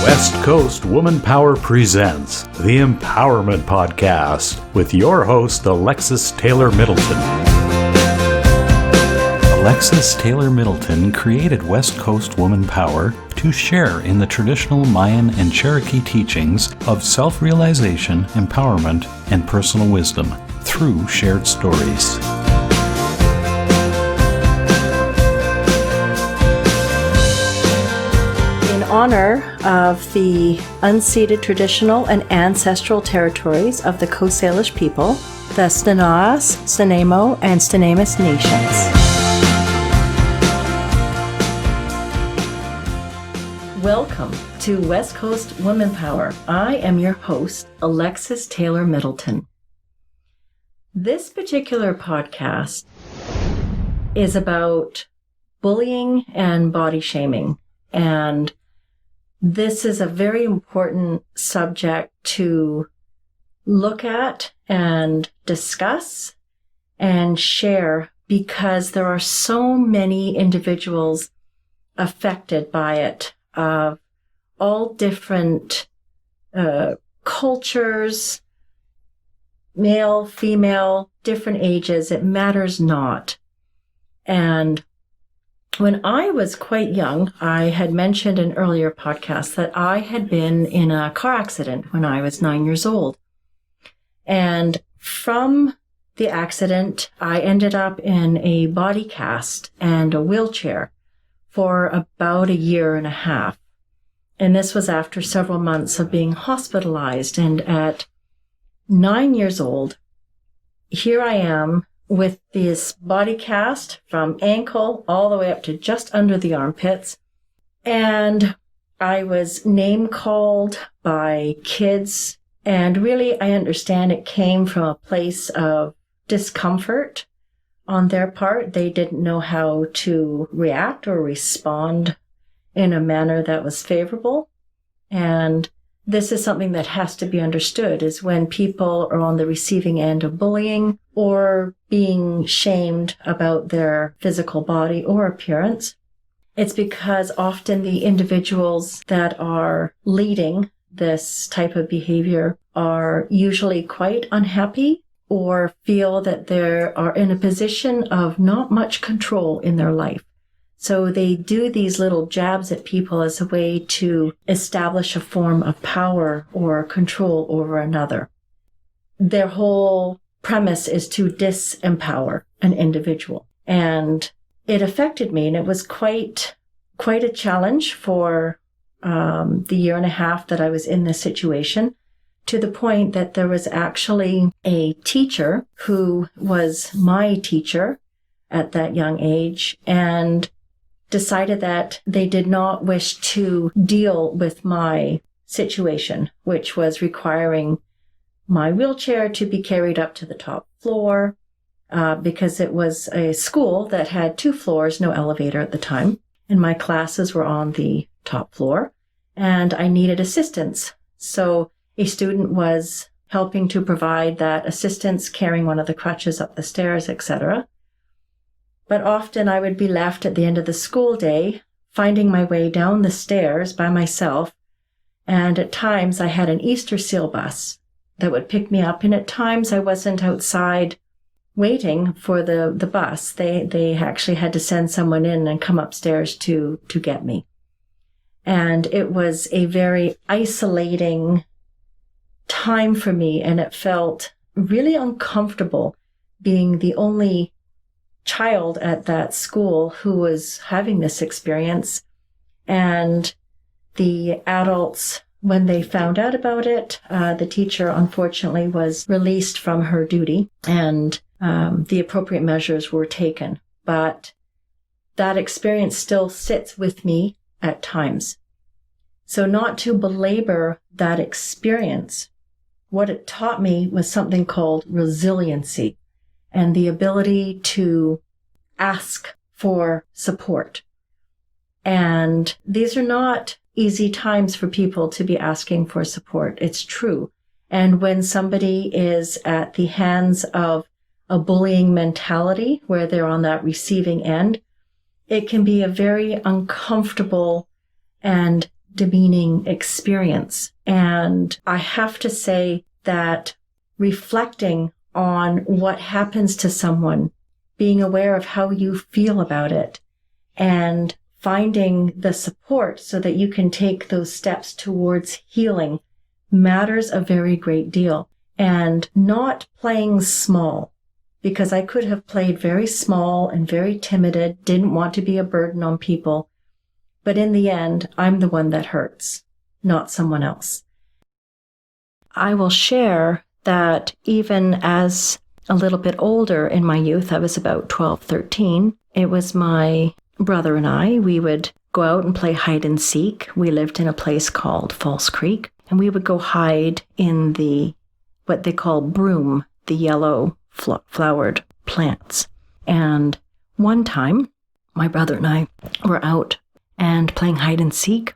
West Coast Woman Power presents the Empowerment Podcast with your host, Alexis Taylor Middleton. Alexis Taylor Middleton created West Coast Woman Power to share in the traditional Mayan and Cherokee teachings of self-realization, empowerment, and personal wisdom through shared stories. In honor of the unceded traditional and ancestral territories of the Coast Salish people, the Stanaas, Stanemo, and Stanemus nations. Welcome to West Coast Woman Power. I am your host, Alexis Taylor Middleton. This particular podcast is about bullying and body shaming, and this is a very important subject to look at and discuss and share because there are so many individuals affected by it, of all different cultures, male, female, different ages. It matters not. And when I was quite young, I had mentioned in earlier podcasts that I had been in a car accident when I was 9 years old. And from the accident, I ended up in a body cast and a wheelchair for about a year and a half. And this was after several months of being hospitalized. And at 9 years old, here I am with this body cast from ankle all the way up to just under the armpits. And I was name called by kids. And really, I understand it came from a place of discomfort on their part. They didn't know how to react or respond in a manner that was favorable. And this is something that has to be understood, is when people are on the receiving end of bullying or being shamed about their physical body or appearance, it's because often the individuals that are leading this type of behavior are usually quite unhappy or feel that they are in a position of not much control in their life. So they do these little jabs at people as a way to establish a form of power or control over another. Their whole premise is to disempower an individual. And it affected me, and it was quite a challenge for the year and a half that I was in this situation, to the point that there was actually a teacher who was my teacher at that young age and decided that they did not wish to deal with my situation, which was requiring my wheelchair to be carried up to the top floor because it was a school that had 2 floors, no elevator at the time, and my classes were on the top floor, and I needed assistance. So a student was helping to provide that assistance, carrying one of the crutches up the stairs, etc. But often I would be left at the end of the school day, finding my way down the stairs by myself. And at times I had an Easter seal bus that would pick me up. And at times I wasn't outside waiting for the bus. They actually had to send someone in and come upstairs to get me. And it was a very isolating time for me. And it felt really uncomfortable being the only child at that school who was having this experience. And the adults, when they found out about it, the teacher unfortunately was released from her duty, and the appropriate measures were taken. But that experience still sits with me at times. So not to belabor that experience, what it taught me was something called resiliency, and the ability to ask for support. And these are not easy times for people to be asking for support. It's true. And when somebody is at the hands of a bullying mentality where they're on that receiving end, it can be a very uncomfortable and demeaning experience. And I have to say that reflecting on what happens to someone, being aware of how you feel about it, and finding the support so that you can take those steps towards healing matters a very great deal. And not playing small, because I could have played very small and very timid, didn't want to be a burden on people. But in the end, I'm the one that hurts, not someone else. I will share that even as a little bit older in my youth, I was about 12, 13, it was my brother and I, we would go out and play hide and seek. We lived in a place called False Creek, and we would go hide in what they call broom, the yellow flowered plants. And one time, my brother and I were out and playing hide and seek,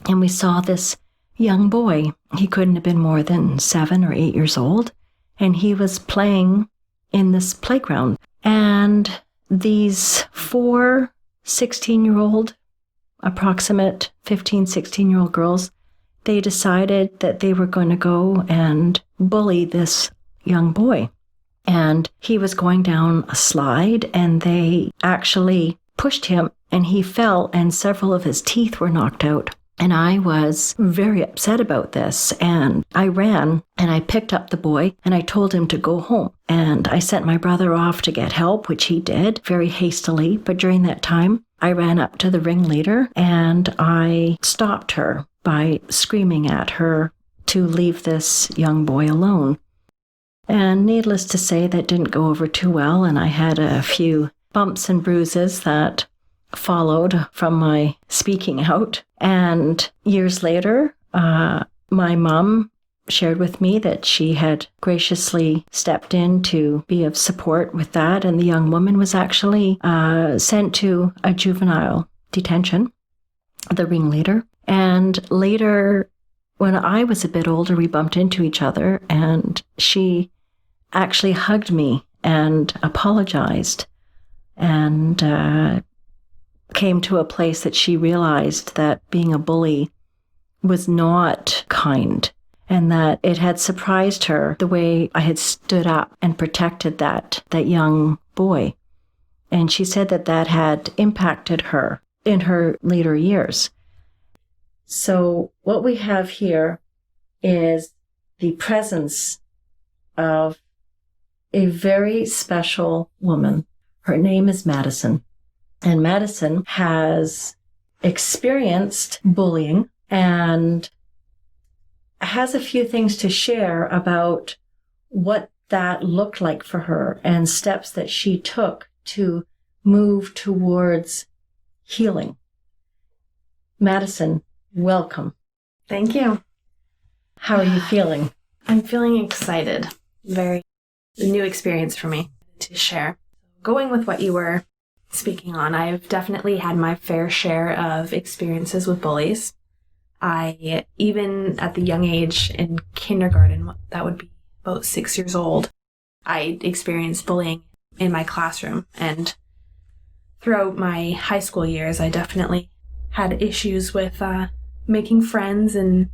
and we saw this young boy. He couldn't have been more than 7 or 8 years old, and he was playing in this playground. And these 4 16-year-old, approximate 15, 16-year-old girls, they decided that they were going to go and bully this young boy. And he was going down a slide, and they actually pushed him, and he fell, and several of his teeth were knocked out. And I was very upset about this, and I ran and I picked up the boy and I told him to go home. And I sent my brother off to get help, which he did very hastily. But during that time, I ran up to the ringleader and I stopped her by screaming at her to leave this young boy alone. And needless to say, that didn't go over too well, and I had a few bumps and bruises that followed from my speaking out. And years later, my mom shared with me that she had graciously stepped in to be of support with that, and the young woman was actually sent to a juvenile detention, the ringleader. And later, when I was a bit older, we bumped into each other, and she actually hugged me and apologized, and came to a place that she realized that being a bully was not kind, and that it had surprised her the way I had stood up and protected that young boy. And she said that had impacted her in her later years. So what we have here is the presence of a very special woman. Her name is Madison. And Madison has experienced bullying and has a few things to share about what that looked like for her and steps that she took to move towards healing. Madison, welcome. Thank you. How are you feeling? I'm feeling excited. Very new experience for me to share. Going with what you were speaking on, I've definitely had my fair share of experiences with bullies. I, even at the young age in kindergarten, that would be about 6 years old, I experienced bullying in my classroom. And throughout my high school years, I definitely had issues with making friends and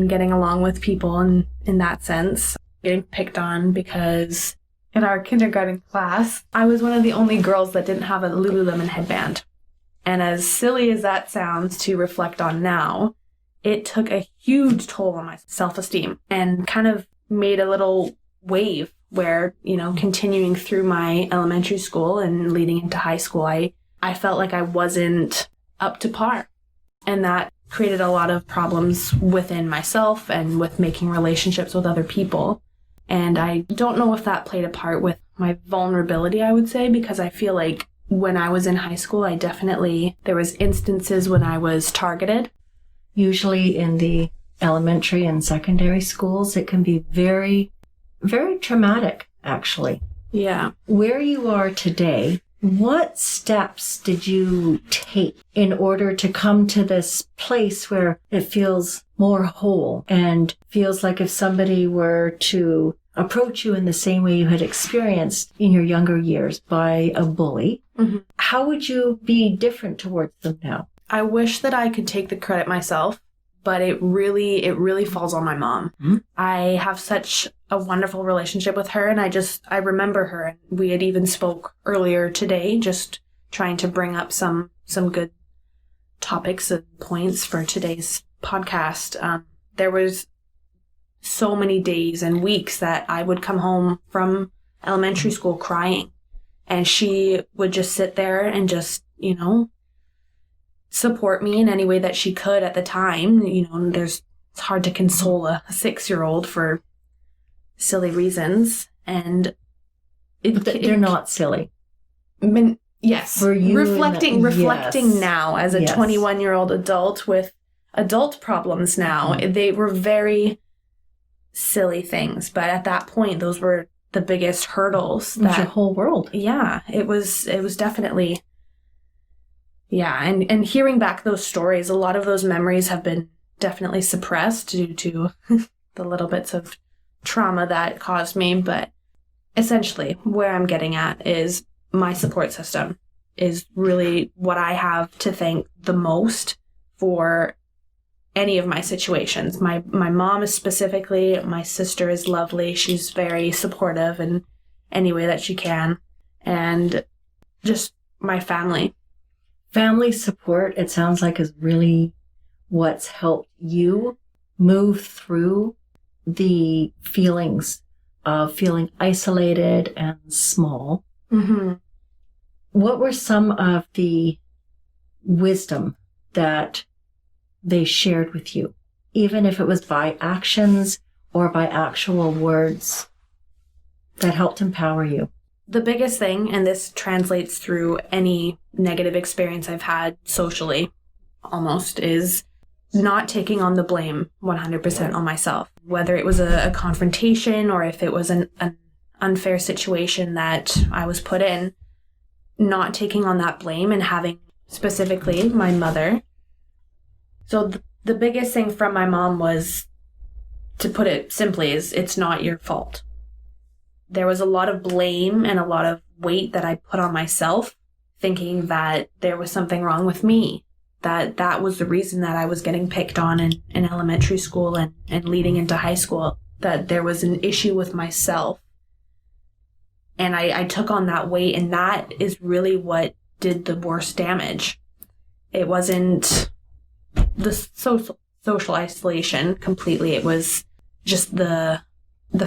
getting along with people, and in that sense, getting picked on because in our kindergarten class, I was one of the only girls that didn't have a Lululemon headband. And as silly as that sounds to reflect on now, it took a huge toll on my self-esteem and kind of made a little wave where, continuing through my elementary school and leading into high school, I felt like I wasn't up to par. And that created a lot of problems within myself and with making relationships with other people. And I don't know if that played a part with my vulnerability, I would say, because I feel like when I was in high school, there was instances when I was targeted. Usually in the elementary and secondary schools, it can be very, very traumatic, actually. Yeah. Where you are today, what steps did you take in order to come to this place where it feels more whole and feels like if somebody were to approach you in the same way you had experienced in your younger years by a bully, how would you be different towards them now? I wish that I could take the credit myself, but it really falls on my mom. Mm-hmm. I have such a wonderful relationship with her, and I remember her, and we had even spoke earlier today, just trying to bring up some good topics and points for today's podcast. There was so many days and weeks that I would come home from elementary school crying, and she would just sit there and just, support me in any way that she could at the time. It's hard to console a 6-year-old for silly reasons, and they're not silly. Yes, For you reflecting now as a Yes. 21-year-old adult with adult problems now, they were very silly things, but at that point, those were the biggest hurdles. It's your whole world. Yeah, it was definitely, yeah, and hearing back those stories, a lot of those memories have been definitely suppressed due to the little bits of trauma that caused me, but essentially where I'm getting at is my support system is really what I have to thank the most for any of my situations. My mom is specifically, my sister is lovely. She's very supportive in any way that she can. And just my family. Family support, it sounds like, is really what's helped you move through the feelings of feeling isolated and small. Mm-hmm. What were some of the wisdom that they shared with you, even if it was by actions or by actual words, that helped empower you? The biggest thing, and this translates through any negative experience I've had socially almost, is not taking on the blame 100% on myself. Whether it was a confrontation or if it was an unfair situation that I was put in, not taking on that blame and having specifically my mother. So the biggest thing from my mom was, to put it simply, is it's not your fault. There was a lot of blame and a lot of weight that I put on myself, thinking that there was something wrong with me, that was the reason that I was getting picked on in elementary school and leading into high school, that there was an issue with myself. And I took on that weight, and that is really what did the worst damage. It wasn't the social isolation completely. It was just the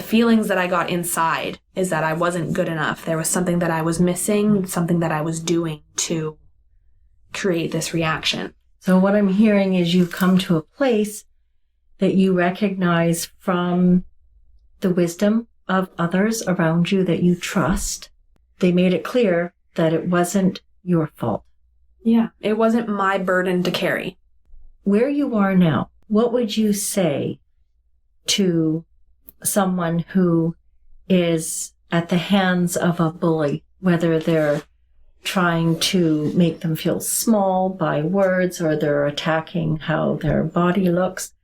feelings that I got inside, is that I wasn't good enough. There was something that I was missing, something that I was doing to create this reaction. So what I'm hearing is you've come to a place that you recognize from the wisdom of others around you that you trust. They made it clear that it wasn't your fault. Yeah, it wasn't my burden to carry. Where you are now, what would you say to someone who is at the hands of a bully, whether they're trying to make them feel small by words or they're attacking how their body looks?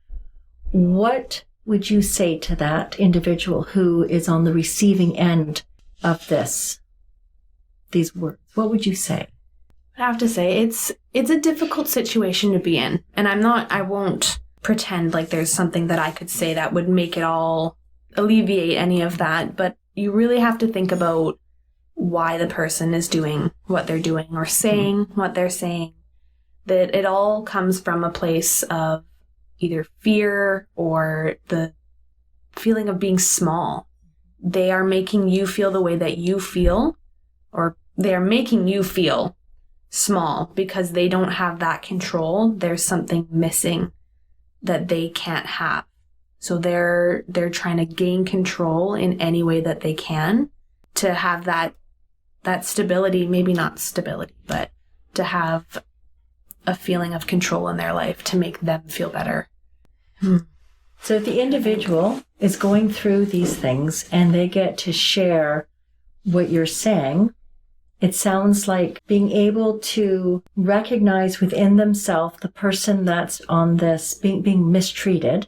What would you say to that individual who is on the receiving end of these words? What would you say? I have to say, it's a difficult situation to be in. And I won't pretend like there's something that I could say that would make it all alleviate any of that. But you really have to think about why the person is doing what they're doing or saying what they're saying. That it all comes from a place of either fear or the feeling of being small. They are making you feel the way that you feel, or they are making you feel small because they don't have that control. There's something missing that they can't have. So they're trying to gain control in any way that they can to have that stability, maybe not stability, but to have a feeling of control in their life to make them feel better. So if the individual is going through these things and they get to share what you're saying, it sounds like being able to recognize within themselves the person that's on this being mistreated,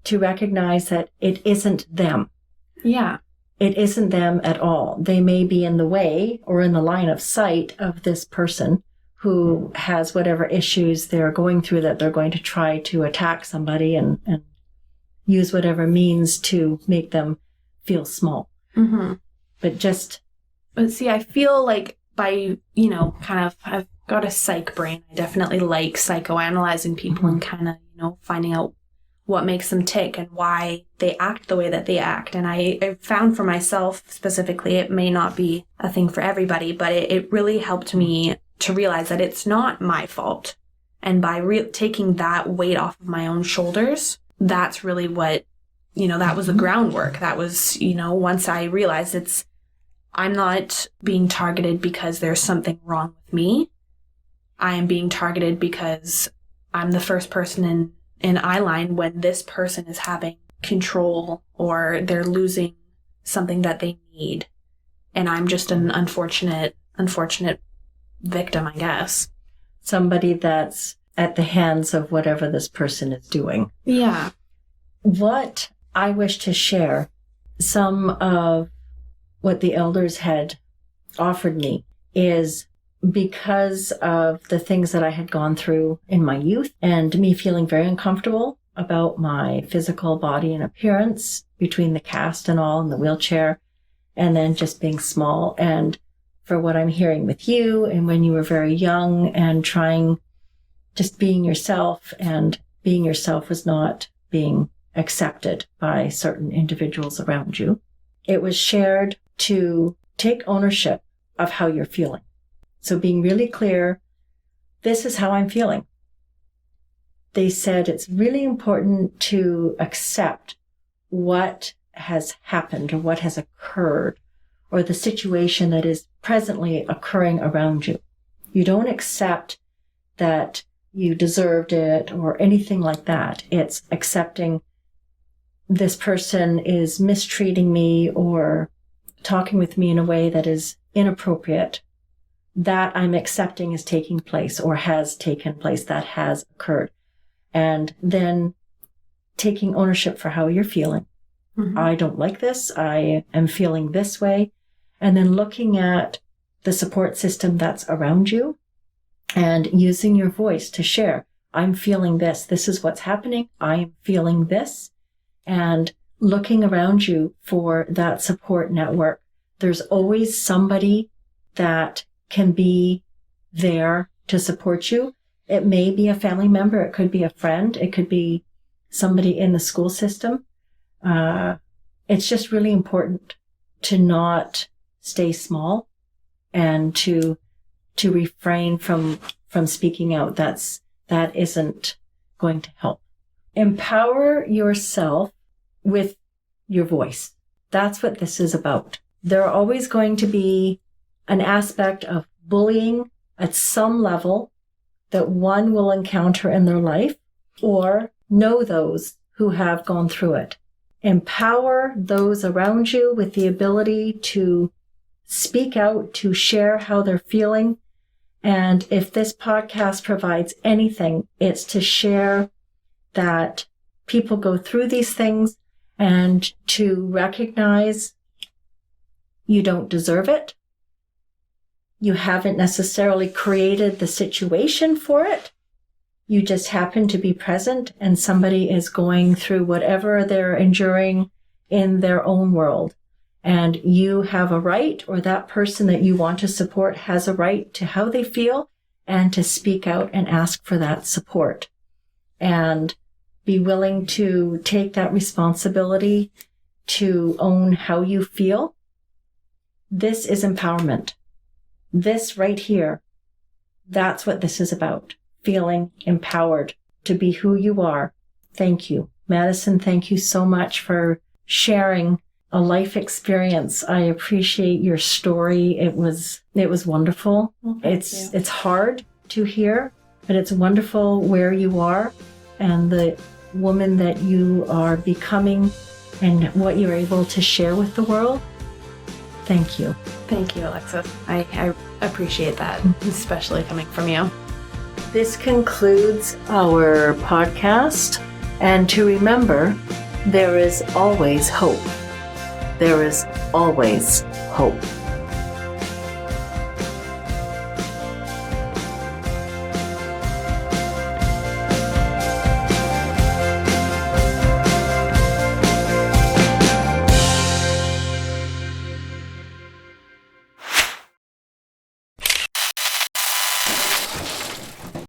to recognize that it isn't them. Yeah. It isn't them at all. They may be in the way or in the line of sight of this person who has whatever issues they're going through that they're going to try to attack somebody and use whatever means to make them feel small. Mm-hmm. But see, I feel like by, I've got a psych brain. I definitely like psychoanalyzing people and kind of, finding out what makes them tick and why they act the way that they act. And I found for myself specifically, it may not be a thing for everybody, but it really helped me to realize that it's not my fault. And by taking that weight off of my own shoulders, that's really what, that was the groundwork. That was, once I realized I'm not being targeted because there's something wrong with me. I am being targeted because I'm the first person in eyeline when this person is having control or they're losing something that they need. And I'm just an unfortunate victim, I guess. Somebody that's at the hands of whatever this person is doing. Yeah. What I wish to share, some of what the elders had offered me, is because of the things that I had gone through in my youth and me feeling very uncomfortable about my physical body and appearance between the cast and all in the wheelchair, and then just being small. And for what I'm hearing with you and when you were very young and trying just being yourself, and being yourself was not being accepted by certain individuals around you. It was shared to take ownership of how you're feeling. So being really clear, this is how I'm feeling. They said it's really important to accept what has happened or what has occurred or the situation that is presently occurring around you. You don't accept that you deserved it or anything like that. It's accepting this person is mistreating me or talking with me in a way that is inappropriate. That I'm accepting is taking place or has taken place, that has occurred. And then taking ownership for how you're feeling. Mm-hmm. I don't like this. I am feeling this way. And then looking at the support system that's around you and using your voice to share. I'm feeling this. This is what's happening. I am feeling this. And looking around you for that support network. There's always somebody that can be there to support you. It may be a family member. It could be a friend. It could be somebody in the school system. It's just really important to not stay small and to refrain from speaking out. That isn't going to help. Empower yourself with your voice. That's what this is about. There are always going to be an aspect of bullying at some level that one will encounter in their life, or know those who have gone through it. Empower those around you with the ability to speak out, to share how they're feeling. And if this podcast provides anything, it's to share that people go through these things and to recognize you don't deserve it. You haven't necessarily created the situation for it. You just happen to be present and somebody is going through whatever they're enduring in their own world. And you have a right, or that person that you want to support has a right to how they feel and to speak out and ask for that support. And be willing to take that responsibility to own how you feel. This is empowerment. This right here, that's what this is about. Feeling empowered to be who you are. Thank you. Madison, thank you so much for sharing a life experience. I appreciate your story. It was wonderful. Well, it's hard to hear, but it's wonderful where you are and the woman that you are becoming and what you're able to share with the world. Thank you. Thank you, Alexis. I appreciate that, especially coming from you. This concludes our podcast. And to remember, there is always hope. There is always hope.